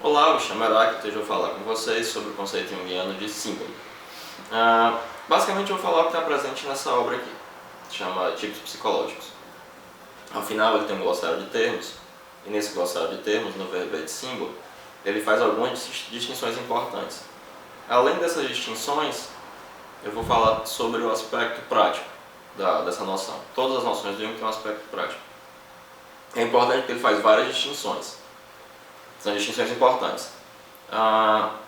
Olá, eu chamo Heráclito e hoje eu vou falar com vocês sobre o conceito junguiano de símbolo. Basicamente eu vou falar o que está presente nessa obra aqui, que chama Tipos Psicológicos. Ao final ele tem um glossário de termos, e nesse glossário de termos, no verbete símbolo, ele faz algumas distinções importantes. Além dessas distinções, eu vou falar sobre o aspecto prático dessa noção. Todas as noções do Jung têm um aspecto prático. É importante que ele faz várias distinções. São distinções importantes.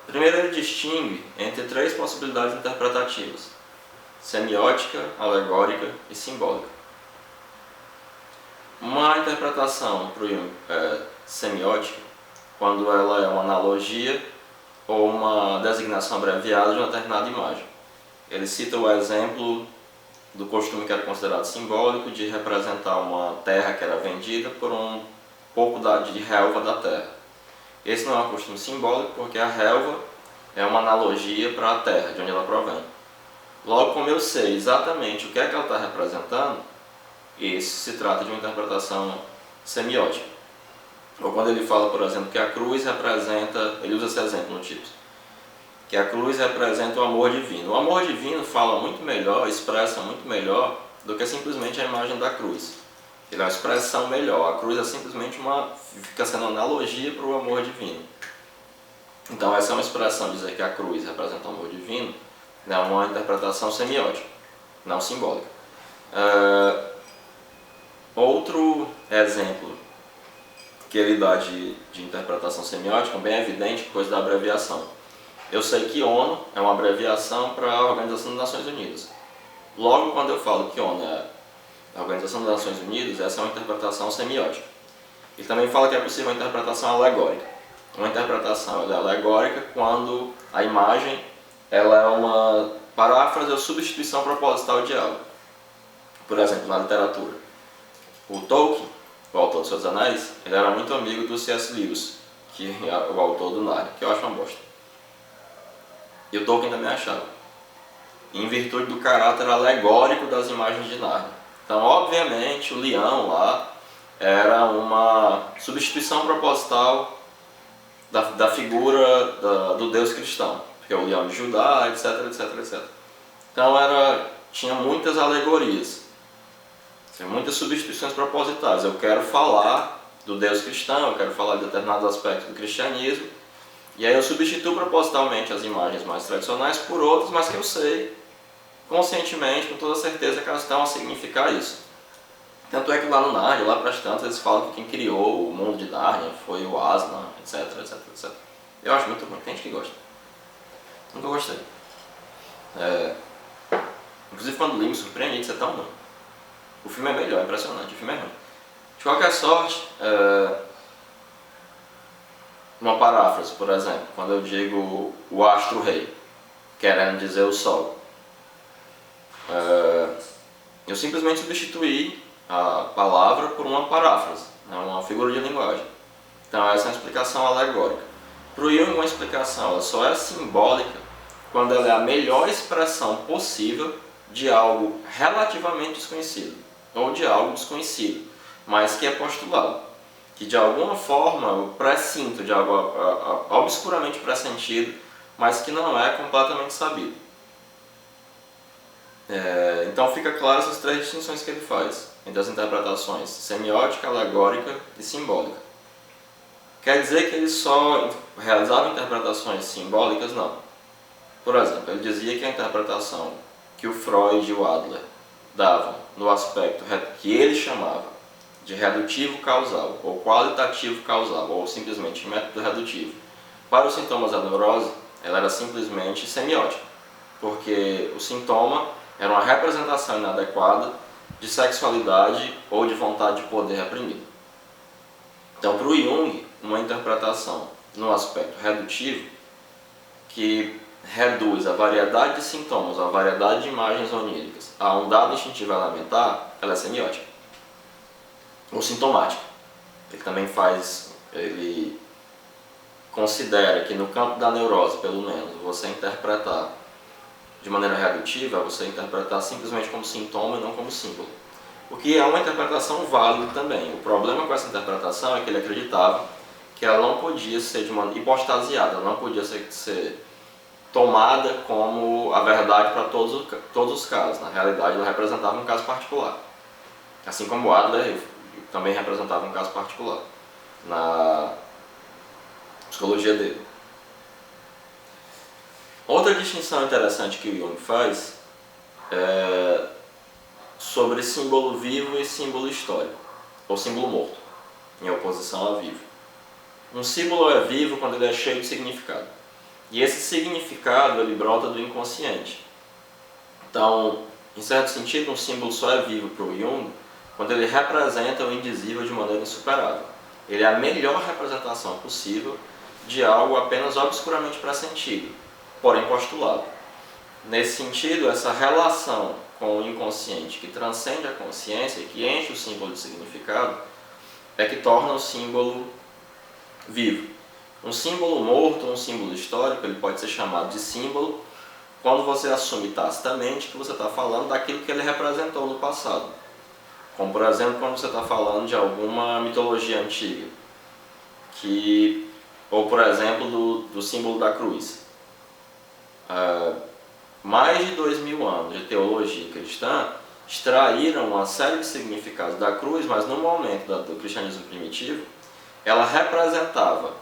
Primeiro, ele distingue entre três possibilidades interpretativas: semiótica, alegórica e simbólica. Uma interpretação para o Jung semiótica, quando ela é uma analogia ou uma designação abreviada de uma determinada imagem. Ele cita o exemplo do costume que era considerado simbólico de representar uma terra que era vendida por um pouco de relva da terra. Esse não é um costume simbólico porque a relva é uma analogia para a terra, de onde ela provém. Logo, como eu sei exatamente o que é que ela está representando, isso se trata de uma interpretação semiótica. Ou quando ele fala, por exemplo, que a cruz representa, ele usa esse exemplo no Tipos, que a cruz representa o amor divino. O amor divino fala muito melhor, expressa muito melhor do que simplesmente a imagem da cruz. Ele é uma expressão melhor. A cruz é simplesmente fica sendo uma analogia para o amor divino. Então essa é uma expressão, dizer que a cruz representa o amor divino, é uma interpretação semiótica, não simbólica. Outro exemplo que ele dá de interpretação semiótica, bem evidente, coisa da abreviação. Eu sei que ONU é uma abreviação para a Organização das Nações Unidas. Logo, quando eu falo que ONU é a Organização das Nações Unidas, essa é uma interpretação semiótica. Ele também fala que é possível uma interpretação alegórica. Uma interpretação é alegórica quando a imagem ela é uma paráfrase ou substituição proposital de algo. Por exemplo, na literatura. O Tolkien, o autor dos Seus Anéis, ele era muito amigo do C.S. Lewis, que é o autor do Narnia, que eu acho uma bosta. E o Tolkien também achava, em virtude do caráter alegórico das imagens de Narnia. Então, obviamente, o leão lá era uma substituição proposital da figura do Deus cristão, porque é o leão de Judá, etc, etc, etc. Então, tinha muitas alegorias, muitas substituições propositais. Eu quero falar do Deus cristão, eu quero falar de determinados aspectos do cristianismo, e aí eu substituo propositalmente as imagens mais tradicionais por outras, mas que eu sei conscientemente, com toda certeza, que elas estão a significar isso. Tanto é que lá no Narnia, lá para as tantas, eles falam que quem criou o mundo de Narnia foi o Aslan, etc, etc, etc. Eu acho muito ruim, tem gente que gosta. Nunca gostei. Inclusive quando li, me surpreendi de ser tão ruim. O filme é melhor, é impressionante, o filme é ruim. De qualquer sorte, uma paráfrase, por exemplo, quando eu digo o astro-rei, querendo dizer o sol. Eu simplesmente substituí a palavra por uma paráfrase, uma figura de linguagem. Então essa é uma explicação alegórica. Para o Jung, uma explicação ela só é simbólica quando ela é a melhor expressão possível de algo relativamente desconhecido, ou de algo desconhecido, mas que é postulado, que de alguma forma eu pressinto de algo obscuramente pressentido, mas que não é completamente sabido. Então fica claro essas três distinções que ele faz entre as interpretações semiótica, alegórica e simbólica. Quer dizer que ele só realizava interpretações simbólicas? Não. Por exemplo, ele dizia que a interpretação que o Freud e o Adler davam no aspecto que ele chamava de redutivo causal, ou qualitativo causal, ou simplesmente método redutivo, para os sintomas da neurose, ela era simplesmente semiótica, porque o sintoma era uma representação inadequada de sexualidade ou de vontade de poder reprimido. Então, para o Jung, uma interpretação no aspecto redutivo, que reduz a variedade de sintomas, a variedade de imagens oníricas a um dado instintivo elementar, ela é semiótica. Ou sintomática. Ele considera que no campo da neurose, pelo menos, você interpretar de maneira redutiva, você interpretar simplesmente como sintoma e não como símbolo. O que é uma interpretação válida também. O problema com essa interpretação é que ele acreditava que ela não podia ser de maneira hipostasiada, ela não podia ser tomada como a verdade para todos os casos. Na realidade, ela representava um caso particular. Assim como Adler também representava um caso particular na psicologia dele. Outra distinção interessante que o Jung faz é sobre símbolo vivo e símbolo histórico, ou símbolo morto, em oposição a vivo. Um símbolo é vivo quando ele é cheio de significado. E esse significado ele brota do inconsciente. Então, em certo sentido, um símbolo só é vivo para o Jung quando ele representa o indizível de maneira insuperável. Ele é a melhor representação possível de algo apenas obscuramente pressentido, porém postulado. Nesse sentido, essa relação com o inconsciente que transcende a consciência e que enche o símbolo de significado é que torna o símbolo vivo. Um símbolo morto, um símbolo histórico, ele pode ser chamado de símbolo quando você assume tacitamente que você está falando daquilo que ele representou no passado. Como, por exemplo, quando você está falando de alguma mitologia antiga, ou, por exemplo, do símbolo da cruz. Mais de 2000 anos de teologia cristã extraíram uma série de significados da cruz, mas no momento do cristianismo primitivo, ela representava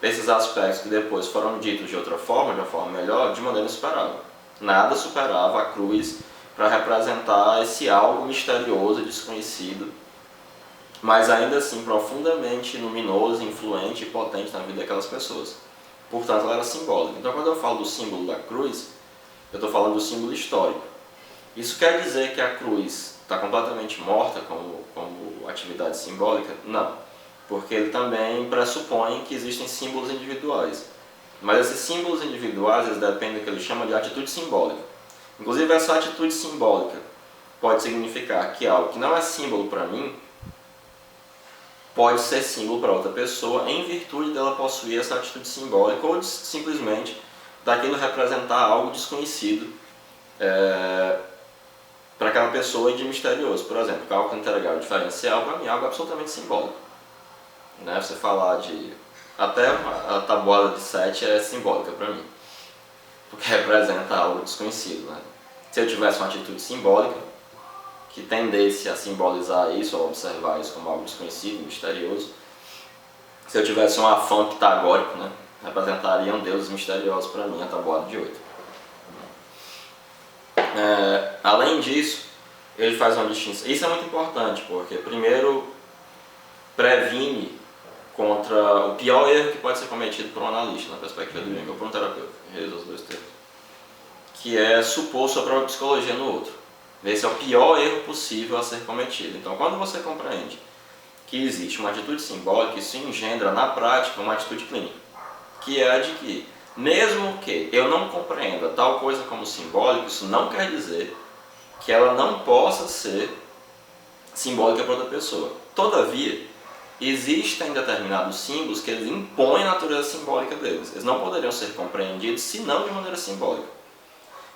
esses aspectos que depois foram ditos de outra forma, de uma forma melhor, de maneira insuperável. Nada superava a cruz para representar esse algo misterioso e desconhecido, mas ainda assim profundamente luminoso, influente e potente na vida daquelas pessoas. Portanto, ela era simbólica. Então, quando eu falo do símbolo da cruz, eu estou falando do símbolo histórico. Isso quer dizer que a cruz está completamente morta como atividade simbólica? Não, porque ele também pressupõe que existem símbolos individuais. Mas esses símbolos individuais eles dependem do que ele chama de atitude simbólica. Inclusive, essa atitude simbólica pode significar que algo que não é símbolo para mim pode ser símbolo para outra pessoa em virtude dela possuir essa atitude simbólica ou simplesmente daquilo representar algo desconhecido para aquela pessoa e de misterioso. Por exemplo, cálculo integral diferencial para mim é algo absolutamente simbólico. Né? Você falar de... até a tabuada de 7 é simbólica para mim, porque representa algo desconhecido. Né? Se eu tivesse uma atitude simbólica que tendesse a simbolizar isso, a observar isso como algo desconhecido, misterioso, se eu tivesse um afã pitagórico, né, representariam deuses misteriosos para mim, a tabuada de 8. Além disso, ele faz uma distinção. Isso é muito importante, porque primeiro previne contra o pior erro que pode ser cometido por um analista, na perspectiva do Jung, ou por um terapeuta, os dois termos, que é supor sua própria psicologia no outro. Esse é o pior erro possível a ser cometido. Então, quando você compreende que existe uma atitude simbólica, isso engendra na prática uma atitude clínica, que é a de que, mesmo que eu não compreenda tal coisa como simbólico, isso não quer dizer que ela não possa ser simbólica para outra pessoa. Todavia, existem determinados símbolos que eles impõem a natureza simbólica deles. Eles não poderiam ser compreendidos senão de maneira simbólica.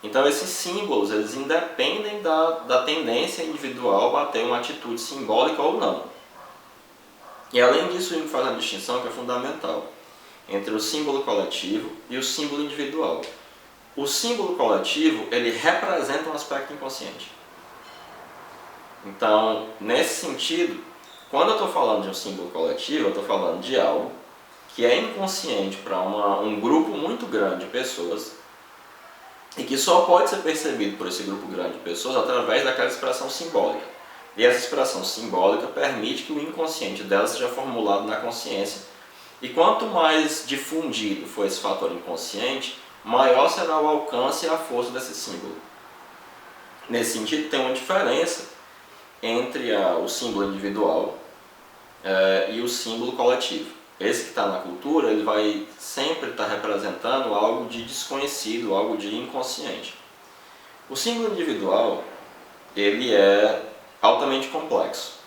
Então esses símbolos eles independem da tendência individual a ter uma atitude simbólica ou não. E além disso, ele faz uma distinção que é fundamental entre o símbolo coletivo e o símbolo individual. O símbolo coletivo ele representa um aspecto inconsciente. Então, nesse sentido, quando eu estou falando de um símbolo coletivo, eu estou falando de algo que é inconsciente para um grupo muito grande de pessoas e que só pode ser percebido por esse grupo grande de pessoas através daquela expressão simbólica. E essa expressão simbólica permite que o inconsciente dela seja formulado na consciência. E quanto mais difundido for esse fator inconsciente, maior será o alcance e a força desse símbolo. Nesse sentido, tem uma diferença entre o símbolo individual e o símbolo coletivo. Esse que está na cultura, ele vai sempre estar representando algo de desconhecido, algo de inconsciente. O símbolo individual, ele é altamente complexo,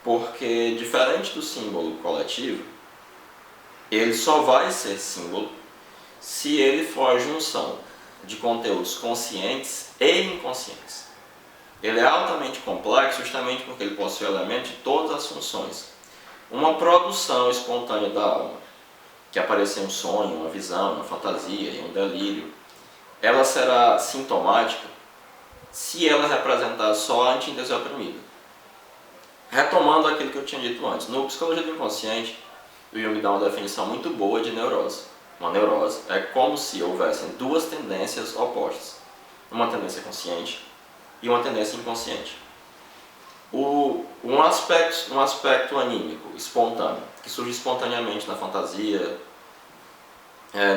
porque diferente do símbolo coletivo, ele só vai ser símbolo se ele for a junção de conteúdos conscientes e inconscientes. Ele é altamente complexo justamente porque ele possui elementos de todas as funções. Uma produção espontânea da alma, que aparecer um sonho, uma visão, uma fantasia, um delírio, ela será sintomática se ela representar só a antítese oprimida. Retomando aquilo que eu tinha dito antes, no Psicologia do Inconsciente, o Jung dá uma definição muito boa de neurose. Uma neurose é como se houvessem duas tendências opostas, uma tendência consciente e uma tendência inconsciente. Um aspecto anímico, espontâneo, que surge espontaneamente na fantasia,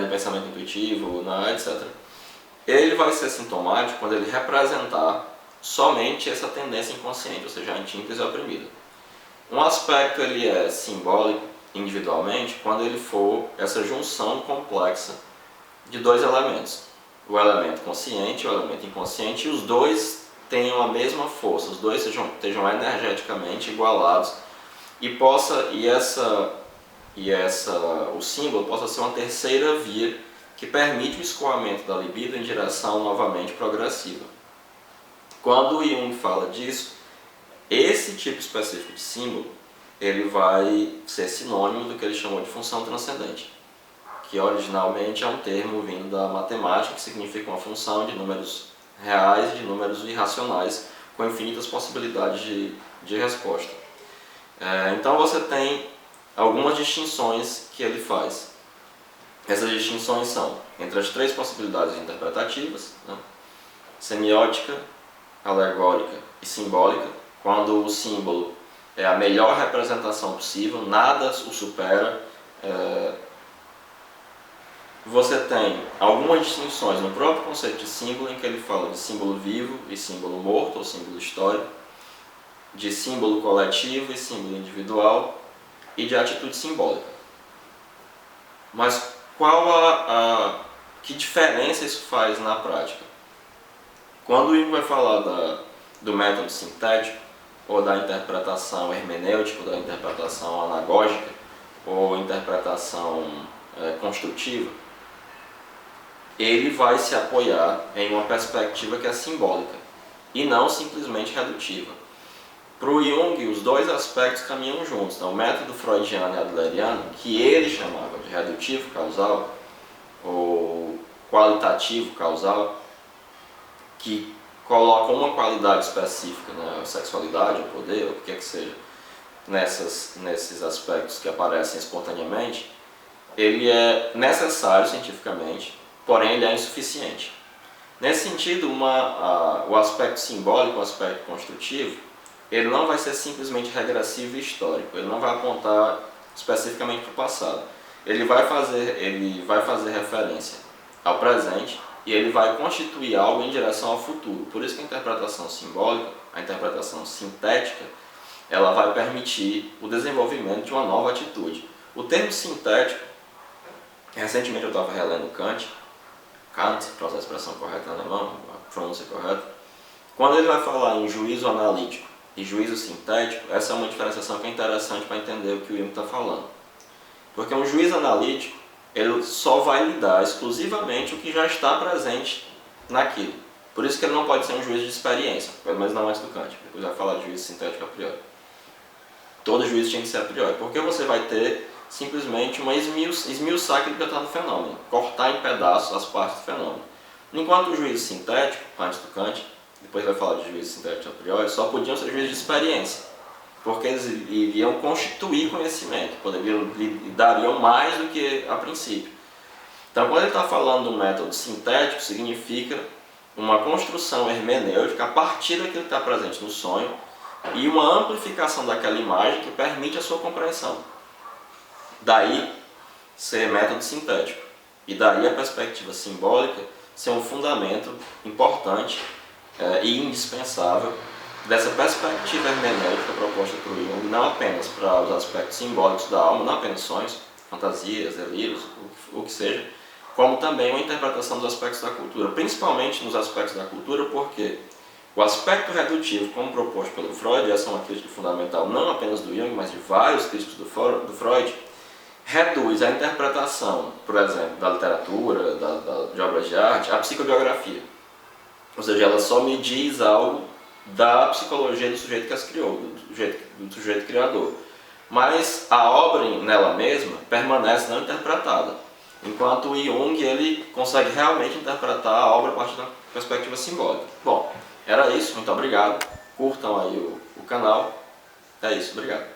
no pensamento intuitivo, etc. Ele vai ser sintomático quando ele representar somente essa tendência inconsciente, ou seja, a antítese oprimida. Um aspecto ele é simbólico individualmente quando ele for essa junção complexa de dois elementos, o elemento consciente e o elemento inconsciente, e os dois tenham a mesma força, os dois estejam energeticamente igualados o símbolo possa ser uma terceira via que permite o escoamento da libido em direção novamente progressiva. Quando o Jung fala disso, esse tipo específico de símbolo ele vai ser sinônimo do que ele chamou de função transcendente, que originalmente é um termo vindo da matemática, que significa uma função de números reais e de números irracionais, com infinitas possibilidades de resposta. Então você tem algumas distinções que ele faz. Essas distinções são entre as três possibilidades interpretativas, né? Semiótica, alegórica e simbólica, quando o símbolo é a melhor representação possível, nada o supera. Você tem algumas distinções no próprio conceito de símbolo, em que ele fala de símbolo vivo e símbolo morto, ou símbolo histórico, de símbolo coletivo e símbolo individual, e de atitude simbólica. Mas que diferença isso faz na prática? Quando o Jung vai falar do método sintético, ou da interpretação hermenêutica, ou da interpretação anagógica, ou interpretação construtiva, ele vai se apoiar em uma perspectiva que é simbólica, e não simplesmente redutiva. Para o Jung, os dois aspectos caminham juntos. Então, o método freudiano e adleriano, que ele chamava de redutivo causal, ou qualitativo causal, que coloca uma qualidade específica, né, a sexualidade, o poder, ou o que quer que seja, nesses aspectos que aparecem espontaneamente, ele é necessário cientificamente, porém ele é insuficiente. Nesse sentido, o aspecto simbólico, o aspecto construtivo, ele não vai ser simplesmente regressivo e histórico, ele não vai apontar especificamente para o passado. Ele vai fazer referência ao presente e ele vai constituir algo em direção ao futuro. Por isso que a interpretação simbólica, a interpretação sintética, ela vai permitir o desenvolvimento de uma nova atitude. O termo sintético, recentemente eu estava relendo Kant, para usar a expressão correta em alemão, a pronúncia correta, quando ele vai falar em juízo analítico e juízo sintético, essa é uma diferenciação que é interessante para entender o que o Jung está falando. Porque um juízo analítico, ele só vai lidar exclusivamente o que já está presente naquilo. Por isso que ele não pode ser um juízo de experiência, pelo menos não antes do Kant. Depois vai falar de juízo sintético a priori. Todo juízo tinha que ser a priori, porque você vai ter simplesmente uma esmiuçar aquilo que está no fenômeno, cortar em pedaços as partes do fenômeno. Enquanto o juízo sintético, antes do Kant, depois vai falar de juízo sintético a priori, só podiam ser juízos de experiência, porque eles iriam constituir conhecimento, dariam mais do que a princípio. Então, quando ele está falando do método sintético, significa uma construção hermenêutica a partir daquilo que está presente no sonho e uma amplificação daquela imagem que permite a sua compreensão. Daí ser método sintético. E daí a perspectiva simbólica ser um fundamento importante e indispensável dessa perspectiva hermenêutica proposta por Jung, não apenas para os aspectos simbólicos da alma, não apenas sonhos, fantasias, delírios, o que seja, como também uma interpretação dos aspectos da cultura, principalmente nos aspectos da cultura, porque o aspecto redutivo, como proposto pelo Freud, essa é uma crítica fundamental não apenas do Jung, mas de vários críticos do Freud, reduz a interpretação, por exemplo, da literatura, de obras de arte, à psicobiografia. Ou seja, ela só me diz algo da psicologia do sujeito que as criou, do sujeito criador. mas a obra nela mesma permanece não interpretada. Enquanto o Jung ele consegue realmente interpretar a obra a partir da perspectiva simbólica. Bom, era isso, muito obrigado. Curtam aí o canal. É isso, obrigado.